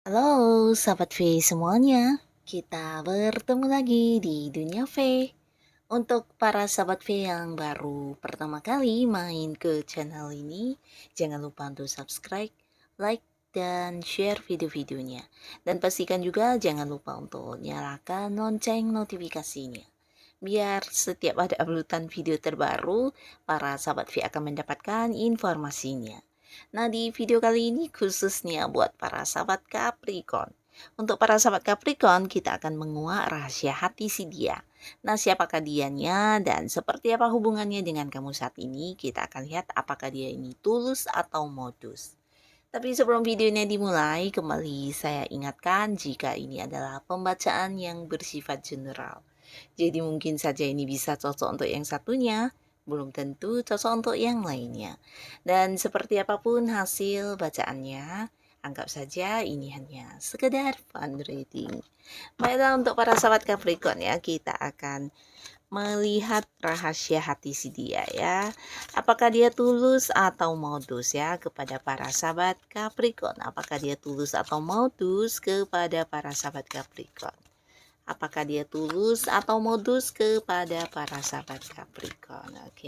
Halo, sahabat V semuanya. Kita bertemu lagi di Dunia V. Untuk para sahabat V yang baru pertama kali main ke channel ini, jangan lupa untuk subscribe, like, dan share video-videonya. Dan pastikan juga jangan lupa untuk nyalakan lonceng notifikasinya. Biar setiap ada uploadan video terbaru, para sahabat V akan mendapatkan informasinya. Nah, di video kali ini khususnya buat para sahabat Capricorn. Untuk para sahabat Capricorn, kita akan menguak rahasia hati si dia. Nah, siapakah dianya dan seperti apa hubungannya dengan kamu saat ini? Kita akan lihat apakah dia ini tulus atau modus. Tapi sebelum videonya dimulai, kembali saya ingatkan jika ini adalah pembacaan yang bersifat general. Jadi mungkin saja ini bisa cocok untuk yang satunya, belum tentu cocok untuk yang lainnya. Dan seperti apapun hasil bacaannya, anggap saja ini hanya sekedar fun reading. Baiklah, untuk para sahabat Capricorn ya, kita akan melihat rahasia hati si dia ya. Apakah dia tulus atau modus ya kepada para sahabat Capricorn? Apakah dia tulus atau modus kepada para sahabat Capricorn? Apakah dia tulus atau modus kepada para sahabat Capricorn? Oke,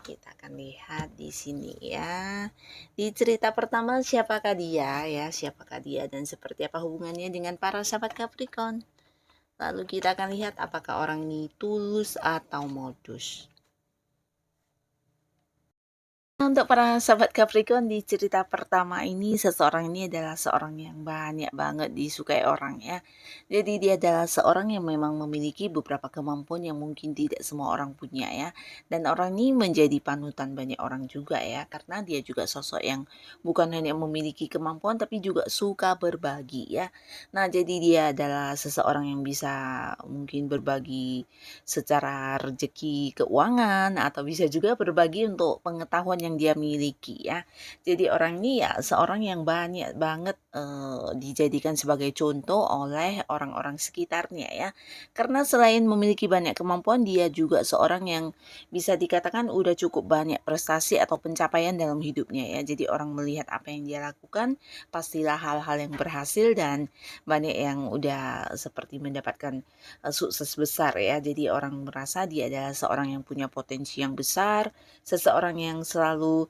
kita akan lihat di sini ya. Di cerita pertama siapakah dia ya? Siapakah dia dan seperti apa hubungannya dengan para sahabat Capricorn? Lalu kita akan lihat apakah orang ini tulus atau modus. Untuk para sahabat Capricorn di cerita pertama ini, seseorang ini adalah seorang yang banyak banget disukai orang ya. Jadi dia adalah seorang yang memang memiliki beberapa kemampuan yang mungkin tidak semua orang punya ya. Dan orang ini menjadi panutan banyak orang juga ya, karena dia juga sosok yang bukan hanya memiliki kemampuan tapi juga suka berbagi ya. Nah, jadi dia adalah seseorang yang bisa mungkin berbagi secara rezeki keuangan atau bisa juga berbagi untuk pengetahuan yang dia miliki ya. Jadi orang ini ya seorang yang banyak banget dijadikan sebagai contoh oleh orang-orang sekitarnya ya. Karena selain memiliki banyak kemampuan, dia juga seorang yang bisa dikatakan udah cukup banyak prestasi atau pencapaian dalam hidupnya ya. Jadi orang melihat apa yang dia lakukan pastilah hal-hal yang berhasil dan banyak yang udah seperti mendapatkan sukses besar ya. Jadi orang merasa dia adalah seorang yang punya potensi yang besar, seseorang yang selalu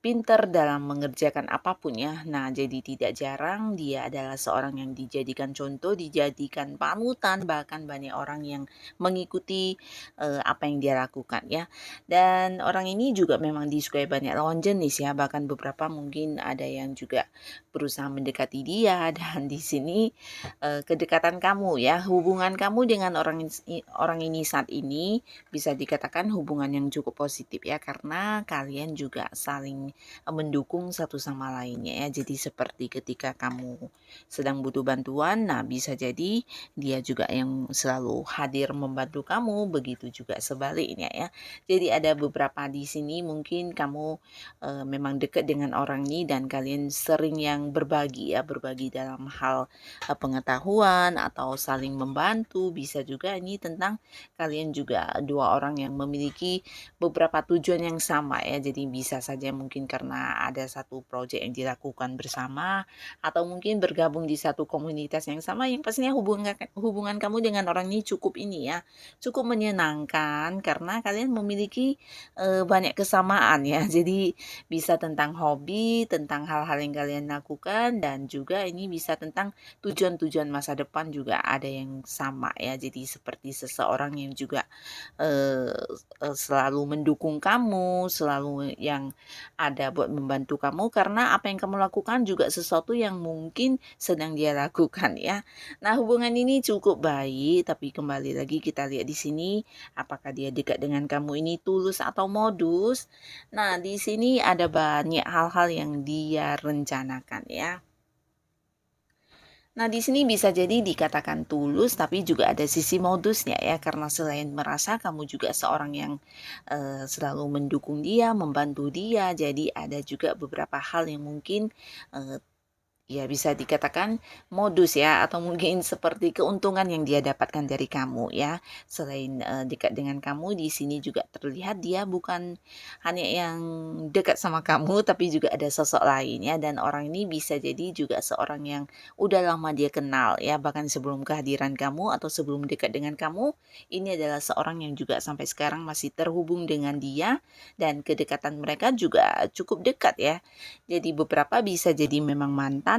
pintar dalam mengerjakan apapun ya. Nah, jadi tidak jarang dia adalah seorang yang dijadikan contoh, dijadikan panutan, bahkan banyak orang yang mengikuti apa yang dia lakukan ya. Dan orang ini juga memang disukai banyak lawan jenis ya, bahkan beberapa mungkin ada yang juga berusaha mendekati dia dan di sini kedekatan kamu ya, hubungan kamu dengan orang ini saat ini bisa dikatakan hubungan yang cukup positif ya, karena kalian juga saling mendukung satu sama lainnya ya. Jadi seperti ketika kamu sedang butuh bantuan, nah bisa jadi dia juga yang selalu hadir membantu kamu, begitu juga sebaliknya ya. Jadi ada beberapa di sini mungkin kamu memang dekat dengan orang ini dan kalian sering yang berbagi ya, berbagi dalam hal pengetahuan atau saling membantu. Bisa juga ini tentang kalian juga dua orang yang memiliki beberapa tujuan yang sama ya. Jadi bisa saja mungkin karena ada satu proyek yang dilakukan bersama atau mungkin bergabung di satu komunitas yang sama, yang pastinya hubungan kamu dengan orang ini cukup ini ya, cukup menyenangkan karena kalian memiliki banyak kesamaan ya. Jadi bisa tentang hobi, tentang hal-hal yang kalian lakukan, dan juga ini bisa tentang tujuan-tujuan masa depan juga ada yang sama ya. Jadi seperti seseorang yang juga eh, selalu mendukung kamu, selalu yang ada buat membantu kamu karena apa yang kamu lakukan juga sesuatu yang mungkin sedang dia lakukan ya. Nah, hubungan ini cukup baik, tapi kembali lagi kita lihat di sini apakah dia dekat dengan kamu ini tulus atau modus. Nah, di sini ada banyak hal-hal yang dia rencanakan ya. Nah, di sini bisa jadi dikatakan tulus, tapi juga ada sisi modusnya ya, karena selain merasa kamu juga seorang yang selalu mendukung dia, membantu dia, jadi ada juga beberapa hal yang mungkin eh, ya bisa dikatakan modus ya atau mungkin seperti keuntungan yang dia dapatkan dari kamu ya. Selain, dekat dengan kamu di sini juga terlihat dia bukan hanya yang dekat sama kamu tapi juga ada sosok lain ya dan orang ini bisa jadi juga seorang yang udah lama dia kenal ya bahkan sebelum kehadiran kamu atau sebelum dekat dengan kamu, ini adalah seorang yang juga sampai sekarang masih terhubung dengan dia dan kedekatan mereka juga cukup dekat ya. Jadi beberapa bisa jadi memang mantannya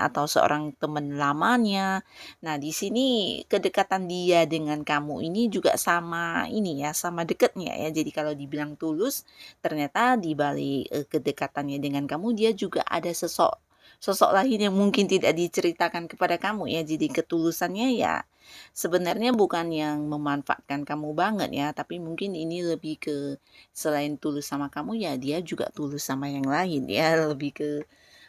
atau seorang teman lamanya. Nah, di sini kedekatan dia dengan kamu ini juga sama ini ya, sama dekatnya ya. Jadi kalau dibilang tulus, ternyata di balik kedekatannya dengan kamu dia juga ada sosok sosok lain yang mungkin tidak diceritakan kepada kamu ya. Jadi ketulusannya ya sebenarnya bukan yang memanfaatkan kamu banget ya, tapi mungkin ini lebih ke selain tulus sama kamu ya dia juga tulus sama yang lain ya, lebih ke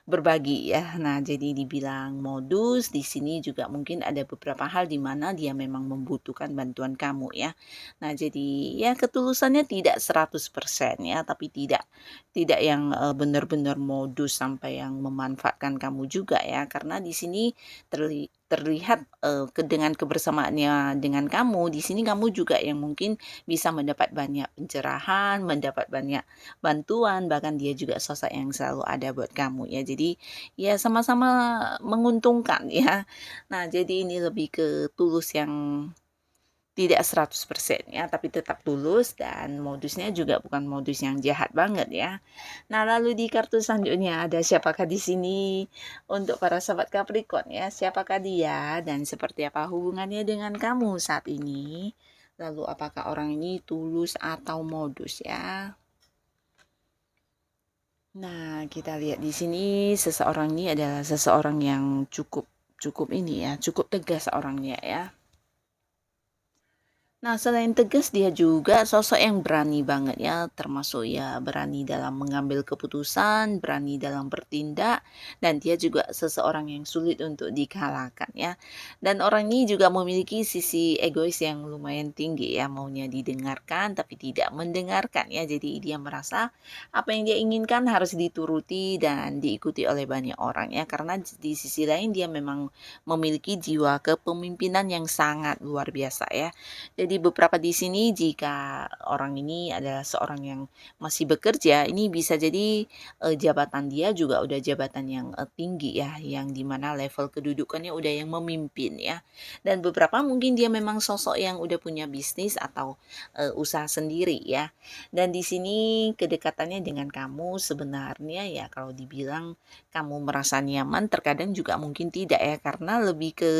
berbagi ya. Nah, jadi dibilang modus, di sini juga mungkin ada beberapa hal di mana dia memang membutuhkan bantuan kamu ya. Nah, jadi ya ketulusannya tidak 100% ya, tapi tidak yang benar-benar modus sampai yang memanfaatkan kamu juga ya. Karena di sini terlihat dengan kebersamaannya dengan kamu, di sini kamu juga yang mungkin bisa mendapat banyak pencerahan, mendapat banyak bantuan, bahkan dia juga sosok yang selalu ada buat kamu ya. Jadi ya sama-sama menguntungkan ya. Nah, jadi ini lebih ke tulus yang tidak 100% ya, tapi tetap tulus dan modusnya juga bukan modus yang jahat banget ya. Nah, lalu di kartu selanjutnya ada siapakah di sini untuk para sahabat Capricorn ya? Siapakah dia dan seperti apa hubungannya dengan kamu saat ini? Lalu apakah orang ini tulus atau modus ya? Nah, kita lihat di sini seseorang ini adalah seseorang yang cukup cukup ini ya, cukup tegas orangnya ya. Nah, selain tegas dia juga sosok yang berani banget ya, termasuk ya berani dalam mengambil keputusan, berani dalam bertindak, dan dia juga seseorang yang sulit untuk dikalahkan ya. Dan orang ini juga memiliki sisi egois yang lumayan tinggi ya, maunya didengarkan tapi tidak mendengarkan ya. Jadi dia merasa apa yang dia inginkan harus dituruti dan diikuti oleh banyak orang ya, karena di sisi lain dia memang memiliki jiwa kepemimpinan yang sangat luar biasa ya. Jadi beberapa di sini jika orang ini adalah seorang yang masih bekerja, ini bisa jadi jabatan dia juga udah jabatan yang tinggi ya, yang dimana level kedudukannya udah yang memimpin ya. Dan beberapa mungkin dia memang sosok yang udah punya bisnis atau usaha sendiri ya. Dan di sini kedekatannya dengan kamu sebenarnya ya kalau dibilang kamu merasa nyaman, terkadang juga mungkin tidak ya, karena lebih ke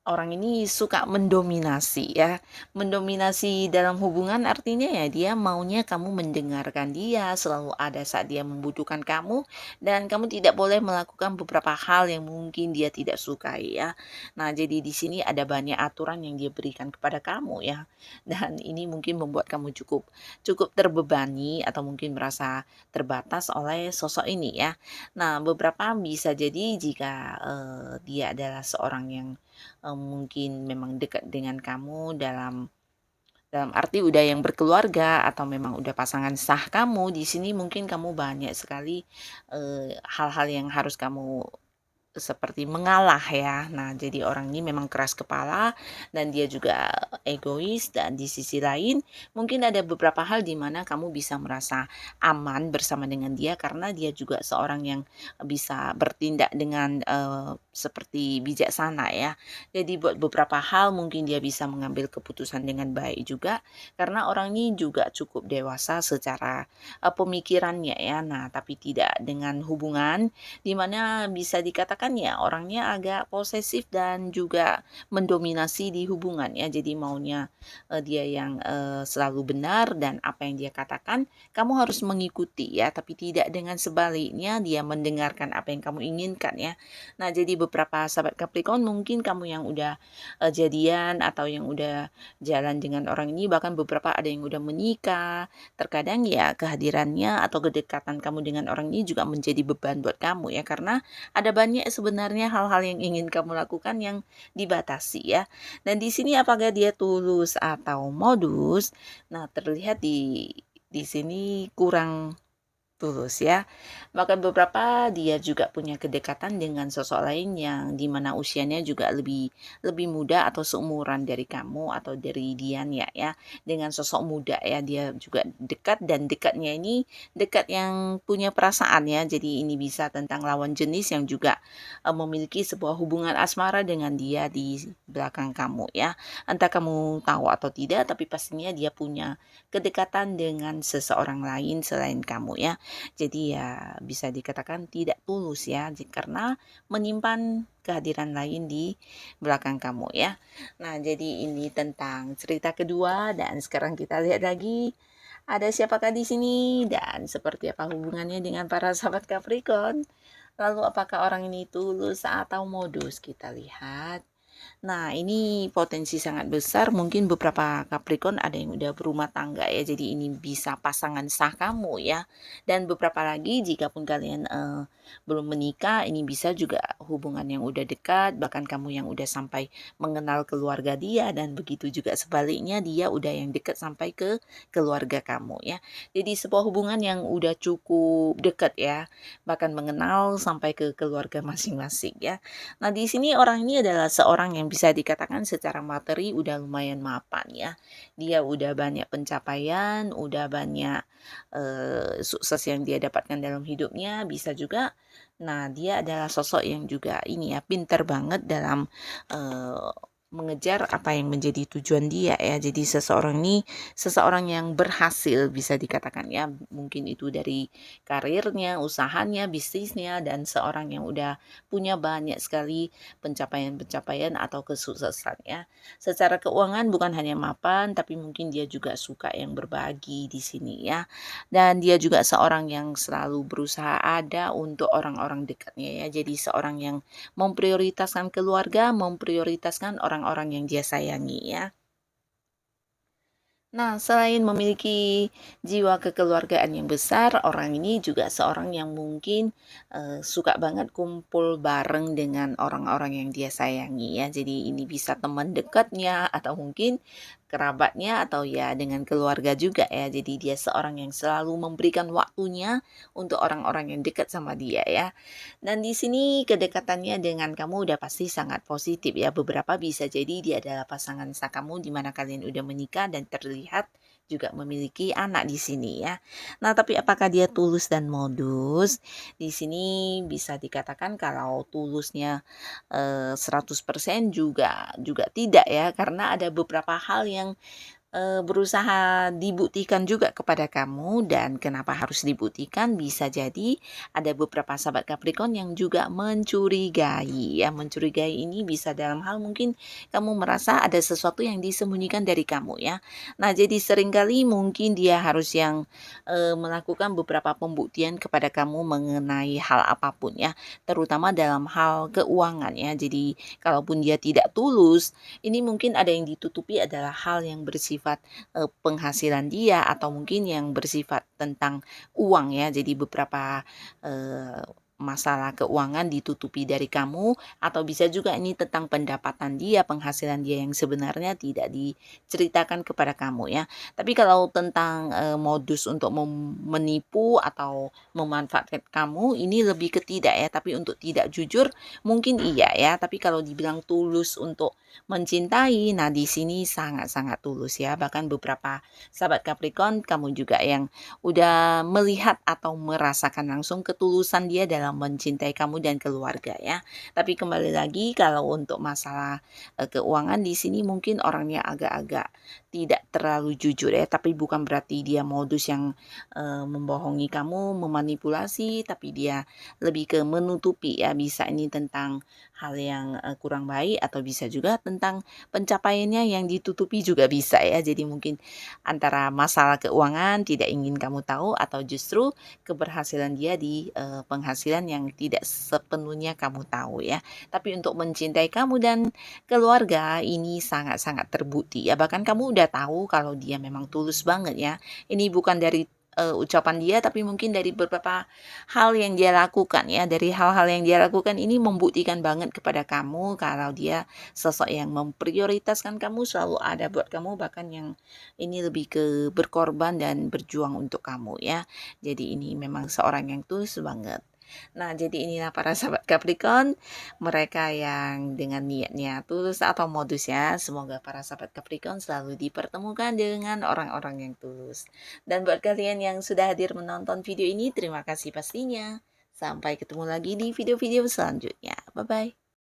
orang ini suka mendominasi ya. Mendominasi dalam hubungan artinya ya dia maunya kamu mendengarkan dia, selalu ada saat dia membutuhkan kamu dan kamu tidak boleh melakukan beberapa hal yang mungkin dia tidak sukai ya. Nah, jadi di sini ada banyak aturan yang dia berikan kepada kamu ya. Dan ini mungkin membuat kamu cukup cukup terbebani atau mungkin merasa terbatas oleh sosok ini ya. Nah, beberapa bisa jadi jika dia adalah seorang yang mungkin memang dekat dengan kamu dalam dalam arti udah yang berkeluarga atau memang udah pasangan sah kamu, di sini mungkin kamu banyak sekali hal-hal yang harus kamu seperti mengalah ya. Nah, jadi orang ini memang keras kepala dan dia juga egois dan di sisi lain mungkin ada beberapa hal di mana kamu bisa merasa aman bersama dengan dia karena dia juga seorang yang bisa bertindak dengan seperti bijaksana ya. Jadi buat beberapa hal mungkin dia bisa mengambil keputusan dengan baik juga karena orang ini juga cukup dewasa secara pemikirannya ya. Nah, tapi tidak dengan hubungan di mana bisa dikatakan ya orangnya agak posesif dan juga mendominasi di hubungan ya. Jadi maunya dia yang selalu benar dan apa yang dia katakan kamu harus mengikuti ya, tapi tidak dengan sebaliknya dia mendengarkan apa yang kamu inginkan ya. Nah, jadi beberapa sahabat Capricorn mungkin kamu yang udah jadian atau yang udah jalan dengan orang ini bahkan beberapa ada yang udah menikah. Terkadang ya kehadirannya atau kedekatan kamu dengan orang ini juga menjadi beban buat kamu ya karena ada banyak sebenarnya hal-hal yang ingin kamu lakukan yang dibatasi ya. Dan di sini apakah dia tulus atau modus? Nah, terlihat di sini kurang tulus ya. Bahkan beberapa dia juga punya kedekatan dengan sosok lain yang dimana usianya juga lebih lebih muda atau seumuran dari kamu atau dari Dian ya. Dengan sosok muda ya, dia juga dekat dan dekatnya ini dekat yang punya perasaan ya. Jadi ini bisa tentang lawan jenis yang juga memiliki sebuah hubungan asmara dengan dia di belakang kamu ya. Entah kamu tahu atau tidak, tapi pastinya dia punya kedekatan dengan seseorang lain selain kamu ya. Jadi ya bisa dikatakan tidak tulus ya, karena menyimpan kehadiran lain di belakang kamu ya. Nah, jadi ini tentang cerita kedua dan sekarang kita lihat lagi ada siapakah di sini dan seperti apa hubungannya dengan para sahabat Capricorn. Lalu apakah orang ini tulus atau modus? Kita lihat. Nah, ini potensi sangat besar, mungkin beberapa Capricorn ada yang udah berumah tangga ya, jadi ini bisa pasangan sah kamu ya. Dan beberapa lagi jikapun kalian belum menikah, ini bisa juga hubungan yang udah dekat, bahkan kamu yang udah sampai mengenal keluarga dia dan begitu juga sebaliknya dia udah yang dekat sampai ke keluarga kamu ya. Jadi sebuah hubungan yang udah cukup dekat ya, bahkan mengenal sampai ke keluarga masing-masing ya. Nah, di sini orang ini adalah seorang yang bisa dikatakan secara materi udah lumayan mapan ya. Dia udah banyak pencapaian, udah banyak sukses yang dia dapatkan dalam hidupnya, bisa juga. Nah, dia adalah sosok yang juga ini ya, pinter banget dalam eh, mengejar apa yang menjadi tujuan dia ya. Jadi seseorang yang berhasil bisa dikatakan ya. Mungkin itu dari karirnya, usahanya, bisnisnya dan seorang yang udah punya banyak sekali pencapaian-pencapaian atau kesuksesan ya. Secara keuangan bukan hanya mapan, tapi mungkin dia juga suka yang berbagi di sini ya. Dan dia juga seorang yang selalu berusaha ada untuk orang-orang dekatnya ya. Jadi seorang yang memprioritaskan keluarga, memprioritaskan orang-orang yang dia sayangi ya. Nah, selain memiliki jiwa kekeluargaan yang besar, orang ini juga seorang yang mungkin suka banget kumpul bareng dengan orang-orang yang dia sayangi ya. Jadi ini bisa teman dekatnya atau mungkin kerabatnya atau ya dengan keluarga juga ya. Jadi dia seorang yang selalu memberikan waktunya untuk orang-orang yang dekat sama dia ya. Dan di sini kedekatannya dengan kamu udah pasti sangat positif ya. Beberapa bisa jadi dia adalah pasangan sah kamu di mana kalian udah menikah dan terlihat juga memiliki anak di sini ya. Nah, tapi apakah dia tulus dan modus? Di sini bisa dikatakan kalau tulusnya 100% juga tidak ya, karena ada beberapa hal yang berusaha dibuktikan juga kepada kamu. Dan kenapa harus dibuktikan? Bisa jadi ada beberapa sahabat Capricorn yang juga mencurigai ya. Mencurigai ini bisa dalam hal mungkin kamu merasa ada sesuatu yang disembunyikan dari kamu ya. Nah, jadi seringkali mungkin dia harus yang melakukan beberapa pembuktian kepada kamu mengenai hal apapun ya, terutama dalam hal keuangan ya. Jadi kalaupun dia tidak tulus, ini mungkin ada yang ditutupi adalah hal yang bersifat penghasilan dia atau mungkin yang bersifat tentang uang ya. Jadi beberapa masalah keuangan ditutupi dari kamu, atau bisa juga ini tentang pendapatan dia, penghasilan dia yang sebenarnya tidak diceritakan kepada kamu ya. Tapi kalau tentang modus untuk menipu atau memanfaatkan kamu, ini lebih ke tidak ya. Tapi untuk tidak jujur mungkin iya ya. Tapi kalau dibilang tulus untuk mencintai, nah di sini sangat-sangat tulus ya. Bahkan beberapa sahabat Capricorn kamu juga yang udah melihat atau merasakan langsung ketulusan dia dalam mencintai kamu dan keluarga ya. Tapi kembali lagi kalau untuk masalah keuangan di sini mungkin orangnya agak-agak tidak terlalu jujur ya, tapi bukan berarti dia modus yang membohongi kamu, memanipulasi, tapi dia lebih ke menutupi ya. Bisa ini tentang hal yang kurang baik atau bisa juga tentang pencapaiannya yang ditutupi juga bisa ya. Jadi mungkin antara masalah keuangan tidak ingin kamu tahu atau justru keberhasilan dia di penghasilan yang tidak sepenuhnya kamu tahu ya. Tapi untuk mencintai kamu dan keluarga ini sangat-sangat terbukti ya. Bahkan kamu udah tahu kalau dia memang tulus banget ya. Ini bukan dari ucapan dia, tapi mungkin dari beberapa hal yang dia lakukan ya. Dari hal-hal yang dia lakukan ini membuktikan banget kepada kamu kalau dia sosok yang memprioritaskan kamu, selalu ada buat kamu, bahkan yang ini lebih ke berkorban dan berjuang untuk kamu ya. Jadi ini memang seorang yang tulus banget. Nah, jadi inilah para sahabat Capricorn, mereka yang dengan niatnya tulus atau modusnya, semoga para sahabat Capricorn selalu dipertemukan dengan orang-orang yang tulus. Dan buat kalian yang sudah hadir menonton video ini, terima kasih pastinya. Sampai ketemu lagi di video-video selanjutnya. Bye-bye.